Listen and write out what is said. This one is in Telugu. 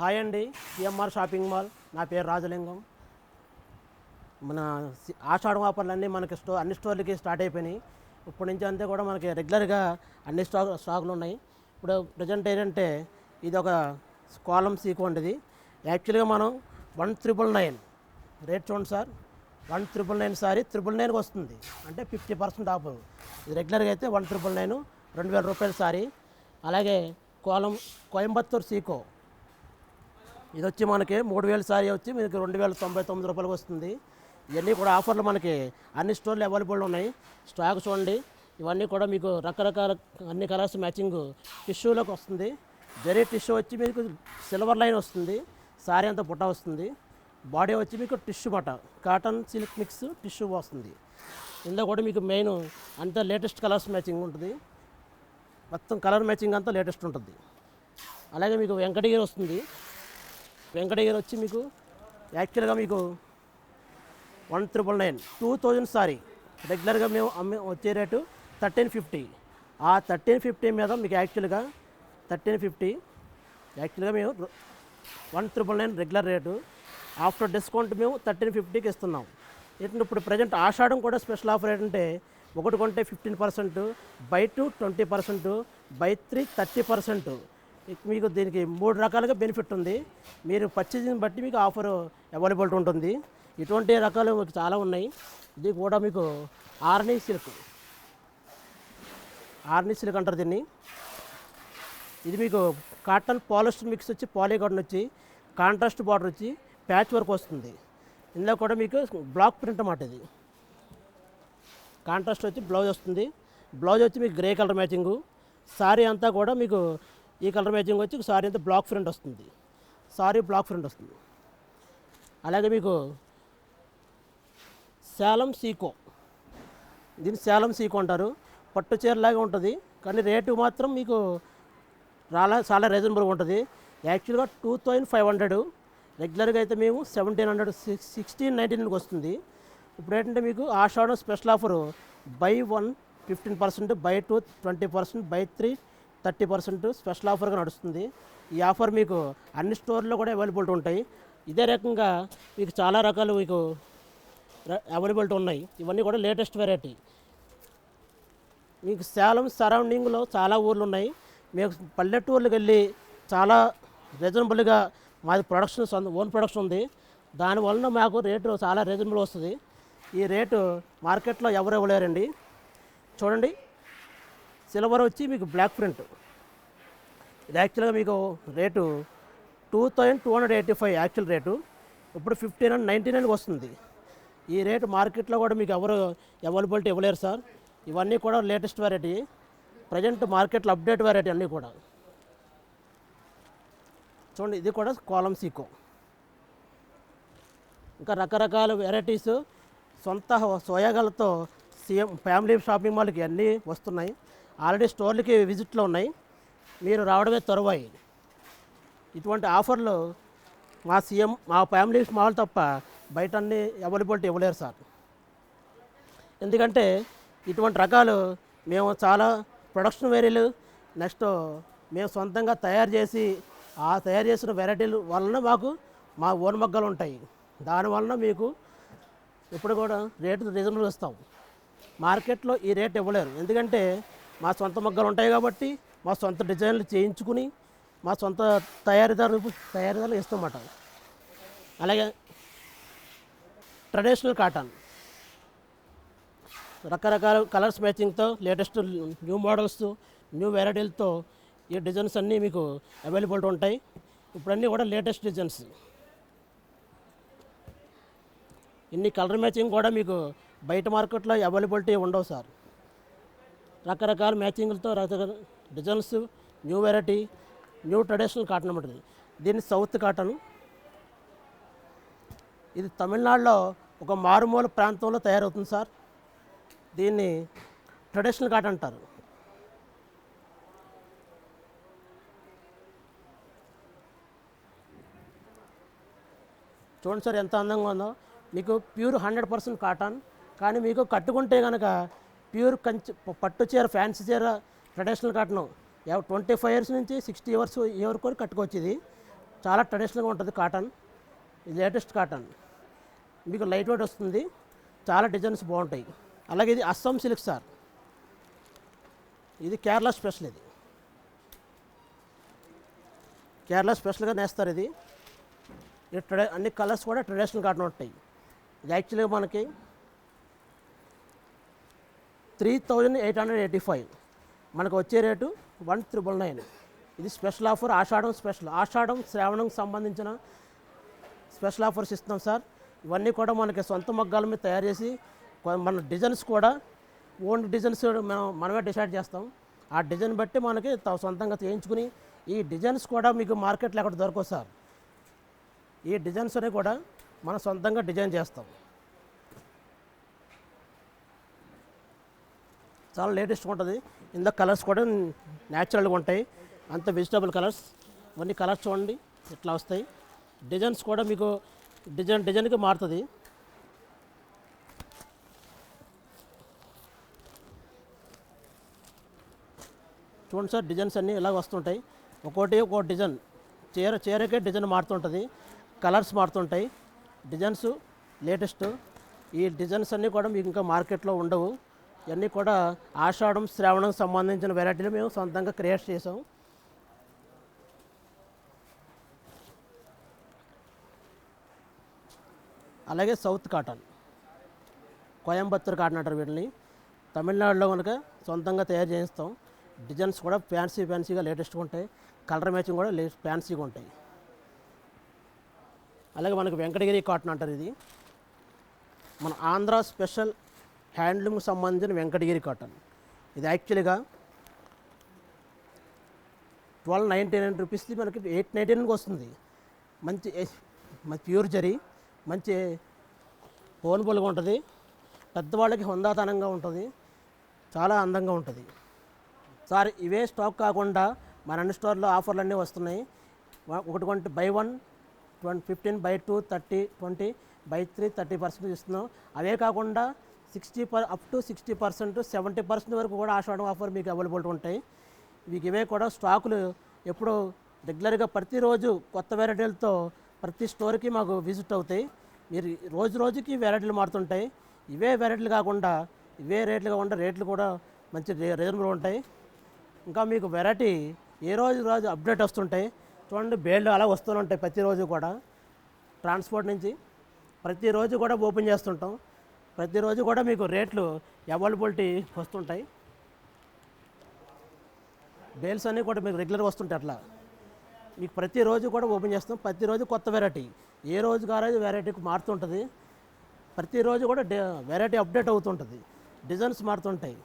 హాయ్ అండి, సిఎంఆర్ షాపింగ్ మాల్. నా పేరు రాజలింగం. మన ఆషాఢం ఆఫర్లు మనకి అన్ని స్టోర్లకి స్టార్ట్ అయిపోయినాయి. ఇప్పటి నుంచి అంతే కూడా మనకి రెగ్యులర్గా అన్ని స్టాకులు ఉన్నాయి. ఇప్పుడు ప్రజెంట్ ఏంటంటే ఇది ఒక కాలం సీకో ఇది. యాక్చువల్గా మనం 1999 రేట్ చూడండి సార్. 1999 సారీ 999కి వస్తుంది, అంటే 50% ఆఫర్. ఇది రెగ్యులర్గా అయితే 1999, 2000 రూపాయల సారీ. అలాగే కోయంబత్తూర్ సీకో ఇది వచ్చి మనకి 3000 సారీ వచ్చి మీకు 2099 రూపాయలకు వస్తుంది. ఇవన్నీ కూడా ఆఫర్లు మనకి అన్ని స్టోర్లు అవైలబుల్ ఉన్నాయి. స్టాక్ చూడండి, ఇవన్నీ కూడా మీకు రకరకాల అన్ని కలర్స్ మ్యాచింగ్ టిష్యూలోకి వస్తుంది. జరీ టిష్యూ వచ్చి మీకు సిల్వర్ లైన్ వస్తుంది, సారీ అంతా బుట్ట వస్తుంది. బాడీ వచ్చి మీకు టిష్యూ బట్ట కాటన్ సిల్క్ మిక్స్ టిష్యూ వస్తుంది. ఇందులో కూడా మీకు మెయిన్ అంతా లేటెస్ట్ కలర్స్ మ్యాచింగ్ ఉంటుంది. మొత్తం కలర్ మ్యాచింగ్ అంతా లేటెస్ట్ ఉంటుంది. అలాగే మీకు వెంకటగిరి వస్తుంది. వెంకటగిరి వచ్చి మీకు యాక్చువల్గా మీకు 1999 2000 సారీ రెగ్యులర్గా మేము వచ్చే రేటు 1350. ఆ 1350 మీద మీకు యాక్చువల్గా 1350 యాక్చువల్గా మేము 1999 రెగ్యులర్ రేటు. ఆఫ్టర్ డిస్కౌంట్ మేము 1350కి ఇస్తున్నాం. ఏంటంటే ఇప్పుడు ప్రజెంట్ ఆషాఢం కూడా స్పెషల్ ఆఫర్ ఏంటంటే ఒకటి కొంటే 15%, బై 2 20%, బై 3 30%. మీకు దీనికి 3 రకాలుగా బెనిఫిట్ ఉంది. మీరు పర్చేసింగ్ బట్టి మీకు ఆఫర్ అవైలబిలిటీ ఉంటుంది. ఇటువంటి రకాలు మీకు చాలా ఉన్నాయి. ఇది కూడా మీకు ఆర్నీ సిల్క్ అంటారు దీన్ని. ఇది మీకు కాటన్ పాలిస్టర్ మిక్స్ వచ్చి పాలీకాటన్ వచ్చి కాంట్రాస్ట్ బార్డర్ వచ్చి ప్యాచ్ వర్క్ వస్తుంది. ఇందులో కూడా మీకు బ్లాక్ ప్రింట్ అన్నమాట. ఇది కాంట్రాస్ట్ వచ్చి బ్లౌజ్ వస్తుంది. బ్లౌజ్ వచ్చి మీకు గ్రే కలర్ మ్యాచింగు. సారీ అంతా కూడా మీకు ఈ కలర్ మ్యాచింగ్ వచ్చి సారీ అంతా బ్లాక్ ప్రింట్ వస్తుంది. సారీ బ్లాక్ ప్రింట్ వస్తుంది. అలాగే మీకు సేలం సీకో, దీన్ని సేలం సీకో అంటారు. పట్టు చీరలాగా ఉంటుంది, కానీ రేటు మాత్రం మీకు చాలా రీజనబుల్గా ఉంటుంది. యాక్చువల్గా 2500, రెగ్యులర్గా అయితే మేము 1700 1699కి వస్తుంది. ఇప్పుడు ఏంటంటే మీకు ఆషాఢం special offer buy 1 15%, buy 2 20%, buy 3 30% special ఆఫర్గా నడుస్తుంది. ఈ ఆఫర్ మీకు అన్ని స్టోర్లో కూడా అవైలబిలిటీ ఉంటాయి. ఇదే రకంగా మీకు చాలా రకాలు మీకు అవైలబిలిటీ ఉన్నాయి. ఇవన్నీ కూడా లేటెస్ట్ వెరైటీ. మీకు సేలం సరౌండింగ్లో చాలా ఊర్లు ఉన్నాయి. మీకు పల్లెటూర్లకు వెళ్ళి చాలా రీజనబుల్గా మాది ప్రొడక్షన్ ఓన్ ప్రొడక్షన్ ఉంది. దానివలన మాకు రేటు చాలా రీజనబుల్ వస్తుంది. ఈ రేటు మార్కెట్లో ఎవరు ఇవ్వలేరండి. చూడండి, సిల్వర్ వచ్చి మీకు బ్లాక్ ప్రింట్. ఇది యాక్చువల్గా మీకు రేటు 2285 యాక్చువల్ రేటు. ఇప్పుడు 1599కి వస్తుంది. ఈ రేటు మార్కెట్లో కూడా మీకు ఎవరు అవైలబిలిటీ ఇవ్వలేరు సార్. ఇవన్నీ కూడా లేటెస్ట్ వెరైటీ, ప్రజెంట్ మార్కెట్లో అప్డేట్ వెరైటీ అన్నీ కూడా. చూడండి, ఇది కూడా కాలం సీకో. ఇంకా రకరకాల వెరైటీస్ సొంత సోయాగాలతో ఫ్యామిలీ షాపింగ్ మాల్కి అన్నీ వస్తున్నాయి. ఆల్రెడీ స్టోర్లకి విజిట్లో ఉన్నాయి, మీరు రావడమే తరువాయి. ఇటువంటి ఆఫర్లు మా ఫ్యామిలీ మాల్ తప్ప బయట అన్ని అవైలబిలిటీ ఇవ్వలేరు సార్. ఎందుకంటే ఇటువంటి రకాలు మేము చాలా ప్రొడక్షన్ వేరీలు నెక్స్ట్ మేము సొంతంగా తయారు చేసిన వెరైటీలు వలన మాకు మా ఓన్ మగ్గలు ఉంటాయి. దానివలన మీకు ఇప్పుడు కూడా రేటు రీజనబుల్ ఇస్తాం. మార్కెట్లో ఈ రేట్ ఇవ్వలేరు, ఎందుకంటే మా సొంత మగ్గలు ఉంటాయి కాబట్టి మా సొంత డిజైన్లు చేయించుకుని మా సొంత తయారీదారులు ఇస్తామన్నమాట. అలాగే ట్రెడిషనల్ కాటన్ రకరకాల కలర్స్ మ్యాచింగ్తో లేటెస్ట్ న్యూ మోడల్స్ న్యూ వెరైటీలతో ఈ డిజైన్స్ అన్నీ మీకు అవైలబిలిటీ ఉంటాయి. ఇప్పుడన్నీ కూడా లేటెస్ట్ డిజైన్స్. ఇన్ని కలర్ మ్యాచింగ్ కూడా మీకు బయట మార్కెట్లో అవైలబిలిటీ ఉండవు సార్. రకరకాల మ్యాచింగ్లతో రకరకాల designs, new variety, new traditional cotton అన్నమాట. దీన్ని సౌత్ కాటన్. ఇది తమిళనాడులో ఒక మారుమూల ప్రాంతంలో తయారవుతుంది సార్. దీన్ని ట్రెడిషనల్ కాటన్ అంటారు. చూడండి సార్ ఎంత అందంగా ఉందో. మీకు ప్యూర్ 100% కాటన్, కానీ మీకు కట్టుకుంటే కనుక ప్యూర్ పట్టు చీర, ఫ్యాన్సీ చీర, ట్రెడిషనల్ కాటన్ 25 years నుంచి 60 years వరకు కట్టుకోవచ్చు. ఇది చాలా ట్రెడిషనల్గా ఉంటుంది కాటన్. ఇది లేటెస్ట్ కాటన్, మీకు లైట్ వెయిట్ వస్తుంది, చాలా డిజైన్స్ బాగుంటాయి. అలాగే ఇది అస్సాం సిల్క్ సార్, ఇది కేరళ స్పెషల్. ఇది కేరళ స్పెషల్గా నేస్తారు. ఇది అన్ని కలర్స్ కూడా ట్రెడిషనల్ కాటన్ ఉంటాయి. ఇది యాక్చువల్గా మనకి 3885, మనకు వచ్చే రేటు 1999. ఇది స్పెషల్ ఆఫర్, ఆషాఢం శ్రావణం సంబంధించిన స్పెషల్ ఆఫర్స్ ఇస్తున్నాం సార్. ఇవన్నీ కూడా మనకి సొంత మగ్గాల మీద తయారు చేసి మన డిజైన్స్ కూడా ఓన్ డిజైన్స్ మనమే డిసైడ్ చేస్తాం. ఆ డిజైన్ బట్టి మనకి సొంతంగా చేయించుకుని, ఈ డిజైన్స్ కూడా మీకు మార్కెట్లో ఎక్కడ దొరకవు సార్. ఈ డిజైన్స్ అనేవి కూడా మనం సొంతంగా డిజైన్ చేస్తాం. చాలా లేటెస్ట్గా ఉంటుంది. ఇందులో కలర్స్ కూడా న్యాచురల్గా ఉంటాయి, అంత వెజిటబుల్ కలర్స్. ఇవన్నీ కలర్స్ చూడండి ఇట్లా వస్తాయి. డిజైన్స్ కూడా మీకు డిజైన్కి మారుతుంది. చూడండి సార్, డిజైన్స్ అన్నీ ఇలా వస్తుంటాయి. ఒక్కో డిజైన్, చీరకే డిజైన్ మారుతుంటుంది, కలర్స్ మారుతుంటాయి. Designs latest. ఈ డిజైన్స్ అన్నీ కూడా మీకు ఇంకా మార్కెట్లో ఉండవు. ఇవన్నీ కూడా ఆషాఢం శ్రావణం సంబంధించిన వెరైటీలు మేము సొంతంగా క్రియేట్ చేసాం. అలాగే సౌత్ కాటన్, కోయంబత్తూర్ కాటన్ అంటారు వీటిని. తమిళనాడులో కనుక సొంతంగా తయారు చేయిస్తాం. డిజైన్స్ కూడా ఫ్యాన్సీగా లేటెస్ట్గా ఉంటాయి, కలర్ మ్యాచింగ్ కూడా ఫ్యాన్సీగా ఉంటాయి. అలాగే మనకు వెంకటగిరి కాటన్ అంటారు. ఇది మన ఆంధ్ర స్పెషల్ హ్యాండ్లూమ్కి సంబంధించిన వెంకటగిరి కాటన్. ఇది యాక్చువల్గా 1299 రూపీస్ది మనకి 899కి వస్తుంది. మంచి ప్యూర్ జరీ, మంచి హోల్బుల్గా ఉంటుంది, పెద్దవాళ్ళకి హుందాతనంగా ఉంటుంది, చాలా అందంగా ఉంటుంది సార్. ఇవే స్టాక్ కాకుండా మన అన్ని స్టోర్లో ఆఫర్లు అన్నీ వస్తున్నాయి. ఒకటి కొంటే బై 1 15, బై 2 30, 20, బై 3 30% ఇస్తున్నాం. అవే కాకుండా అప్ టు 60%, 70% వరకు కూడా ఆషాఢం ఆఫర్ మీకు అవైలబుల్ ఉంటాయి. మీకు ఇవే కూడా స్టాకులు ఎప్పుడు రెగ్యులర్గా ప్రతిరోజు కొత్త వెరైటీలతో ప్రతి స్టోర్కి మాకు విజిట్ అవుతాయి. మీరు రోజుకి వెరైటీలు మారుతుంటాయి. ఇవే వెరైటీలు కాకుండా ఇవే రేట్లు కూడా మంచి రీజనబుల్ ఉంటాయి. ఇంకా మీకు వెరైటీ ఏ రోజు అప్డేట్ వస్తుంటాయి. చూడండి, బేళ్ళు అలా వస్తూనే ఉంటాయి ప్రతిరోజు కూడా. ట్రాన్స్పోర్ట్ నుంచి ప్రతిరోజు కూడా ఓపెన్ చేస్తుంటాం. ప్రతిరోజు కూడా మీకు రేట్లు అవైలబిలిటీ వస్తుంటాయి. బేల్స్ అన్నీ కూడా మీకు రెగ్యులర్గా వస్తుంటాయి. అట్లా మీకు ప్రతిరోజు కూడా ఓపెన్ చేస్తాం. ప్రతిరోజు కొత్త వెరైటీ, ఏ రోజు కారోజు వెరైటీకి మారుతుంటుంది. ప్రతిరోజు కూడా వెరైటీ అప్డేట్ అవుతుంటుంది, డిజైన్స్ మారుతుంటాయి.